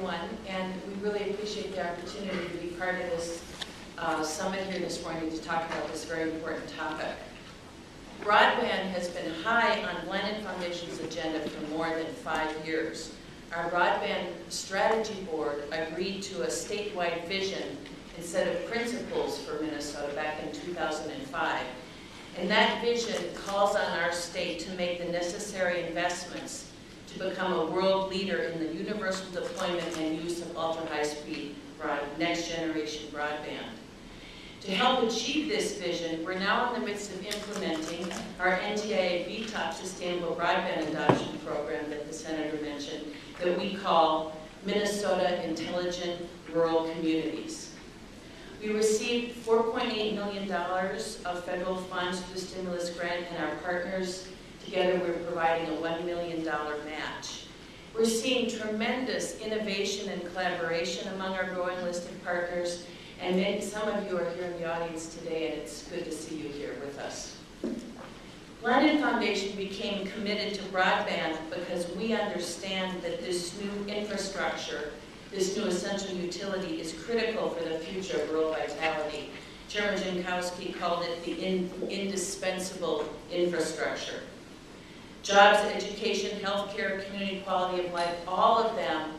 everyone, and we really appreciate the opportunity to be part of this summit here this morning to talk about this very important topic. Broadband has been high on Blandin Foundation's agenda for more than 5 years. Our Broadband Strategy Board agreed to a statewide vision and set of principles for Minnesota back in 2005. And that vision calls on our state to make the necessary investments to become a world leader in the universal deployment and use of ultra-high-speed next-generation broadband. To help achieve this vision, we're now in the midst of implementing our NTIA VTOP Sustainable Broadband Adoption Program that the Senator mentioned, that we call Minnesota Intelligent Rural Communities. We received $4.8 million of federal funds through the stimulus grant, and our partners together we're providing a $1 million match. We're seeing tremendous innovation and collaboration among our growing list of partners, and some of you are here in the audience today, and it's good to see you here with us. Blandin Foundation became committed to broadband because we understand that this new infrastructure, this new essential utility, is critical for the future of rural vitality. Chairman Jankowski called it the indispensable infrastructure. Jobs, education, healthcare, community quality of life, all of them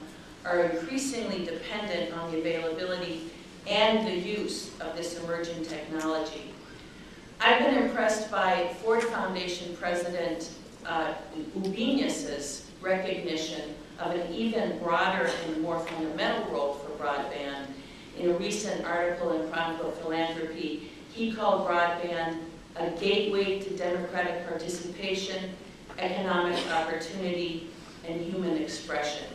are increasingly dependent on the availability and the use of this emerging technology. I've been impressed by Ford Foundation President Ubinius's recognition of an even broader and more fundamental role for broadband. In a recent article in Chronicle Philanthropy, he called broadband a gateway to democratic participation, economic opportunity, and human expression.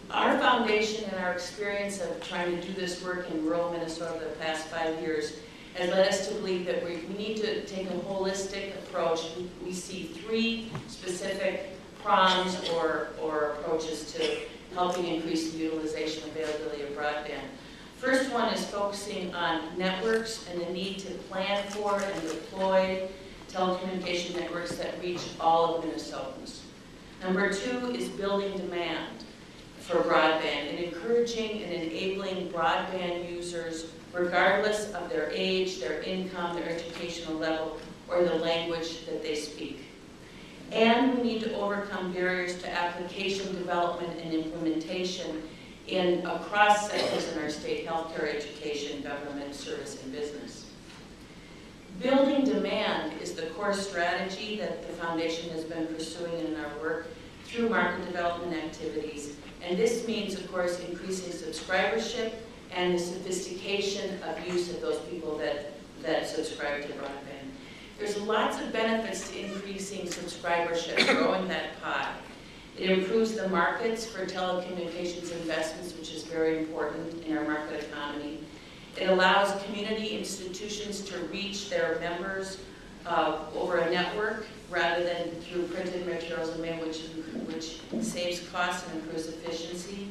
Our foundation and our experience of trying to do this work in rural Minnesota the past 5 years has led us to believe that we need to take a holistic approach. We see 3 specific prongs or approaches to helping increase the utilization and availability of broadband. First one is focusing on networks and the need to plan for and deploy telecommunication networks that reach all of Minnesotans. Number 2 is building demand for broadband and encouraging and enabling broadband users regardless of their age, their income, their educational level, or the language that they speak. And we need to overcome barriers to application development and implementation across sectors in our state: healthcare, education, government, service, and business. Building demand is the core strategy that the foundation has been pursuing in our work through market development activities. And this means, of course, increasing subscribership and the sophistication of use of those people that subscribe to broadband. There's lots of benefits to increasing subscribership, growing that pie. It improves the markets for telecommunications investments, which is very important in our market economy. It allows community institutions to reach their members over a network rather than through printed materials and mail, which saves costs and improves efficiency.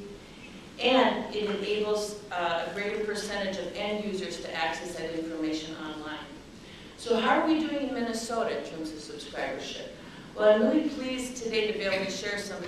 And it enables a greater percentage of end users to access that information online. So how are we doing in Minnesota in terms of subscribership? Well, I'm really pleased today to be able to share some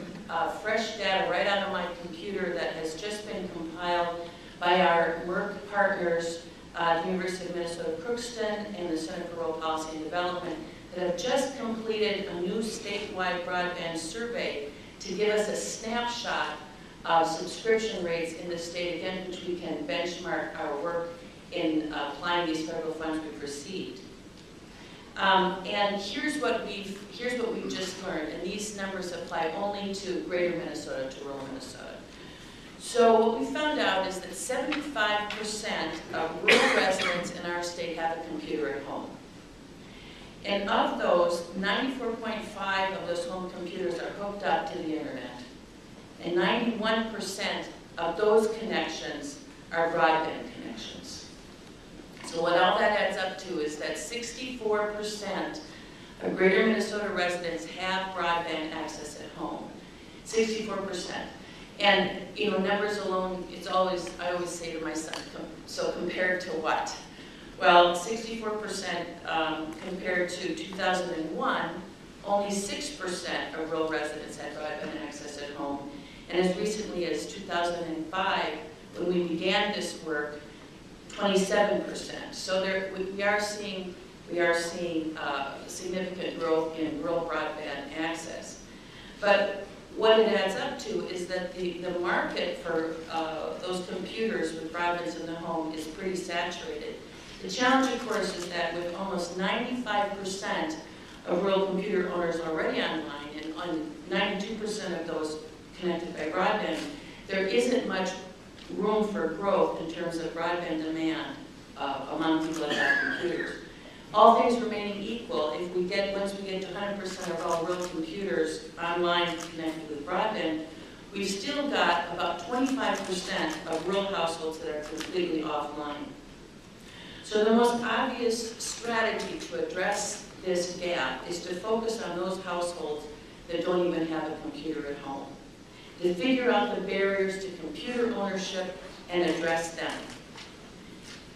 fresh data right out of my computer that has just been compiled by our MIRC partners, the University of Minnesota Crookston and the Center for Rural Policy and Development, that have just completed a new statewide broadband survey to give us a snapshot of subscription rates in the state, again, which we can benchmark our work in applying these federal funds we've received. And here's what we've just learned, and these numbers apply only to greater Minnesota, to rural Minnesota. So what we found out is that 75% of rural residents in our state have a computer at home. And of those, 94.5% of those home computers are hooked up to the internet. And 91% of those connections are broadband connections. So what all that adds up to is that 64% of greater Minnesota residents have broadband access at home. 64%. And, you know, numbers alone, I always say to my son, so compared to what? Well, 64% compared to 2001, only 6% of rural residents had broadband access at home. And and as recently as 2005, when we began this work, 27%. So we are seeing significant growth in rural broadband access. But what it adds up to is that the market for those computers with broadband in the home is pretty saturated. The challenge, of course, is that with almost 95% of rural computer owners already online and on 92% of those connected by broadband, there isn't much room for growth in terms of broadband demand among people that have computers. All things remaining equal, once we get to 100% of all rural computers online connected with broadband, we've still got about 25% of rural households that are completely offline. So the most obvious strategy to address this gap is to focus on those households that don't even have a computer at home, to figure out the barriers to computer ownership and address them.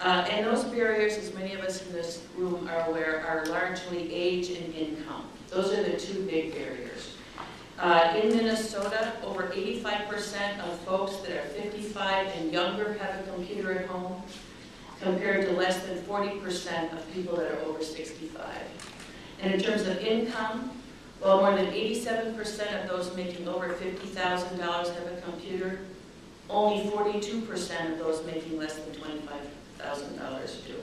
And those barriers, as many of us in this room are aware, are largely age and income. Those are the two big barriers. In Minnesota, over 85% of folks that are 55 and younger have a computer at home, compared to less than 40% of people that are over 65. And in terms of income, well, more than 87% of those making over $50,000 have a computer. Only 42% of those making less than $25,000 do.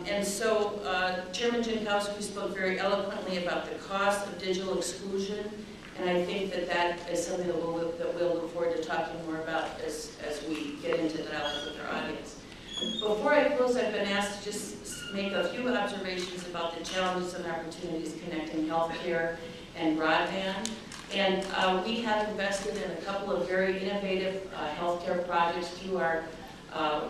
And so Chairman Jankowski spoke very eloquently about the cost of digital exclusion, and I think that is something that we'll look forward to talking more about as we get into dialogue with our audience. Before I close, I've been asked to just make a few observations about the challenges and opportunities connecting healthcare and broadband. And we have invested in a couple of very innovative healthcare projects through our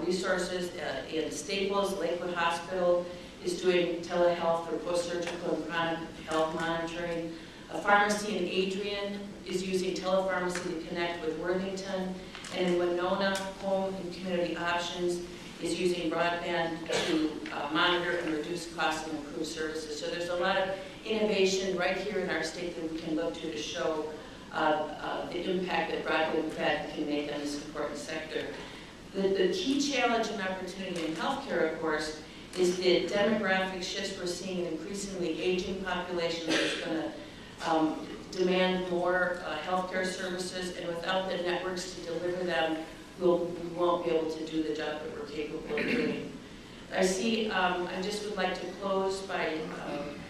resources in Staples. Lakewood Hospital is doing telehealth for post-surgical and chronic health monitoring. A pharmacy in Adrian is using telepharmacy to connect with Worthington. And in Winona, Home and Community Options is using broadband to monitor and reduce costs and improve services. So there's a lot of innovation right here in our state that we can look to show the impact that broadband can make on this important sector. The key challenge and opportunity in healthcare, of course, is the demographic shifts. We're seeing an increasingly aging population that's going to demand more healthcare services, and without the networks to deliver them, we won't be able to do the job that we're capable of doing. I just would like to close by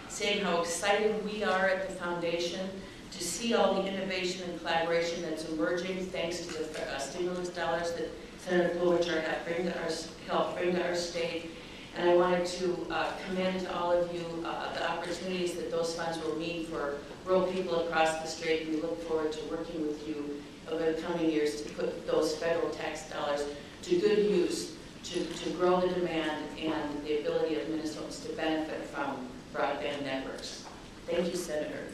saying how excited we are at the foundation to see all the innovation and collaboration that's emerging thanks to the stimulus dollars that Senator Klobuchar helped bring to our state. And I wanted to commend to all of you the opportunities that those funds will mean for rural people across the state. We look forward to working with you over the coming years to put those federal tax dollars to good use to grow the demand and the ability of Minnesotans to benefit from broadband networks. Thank you, Senator.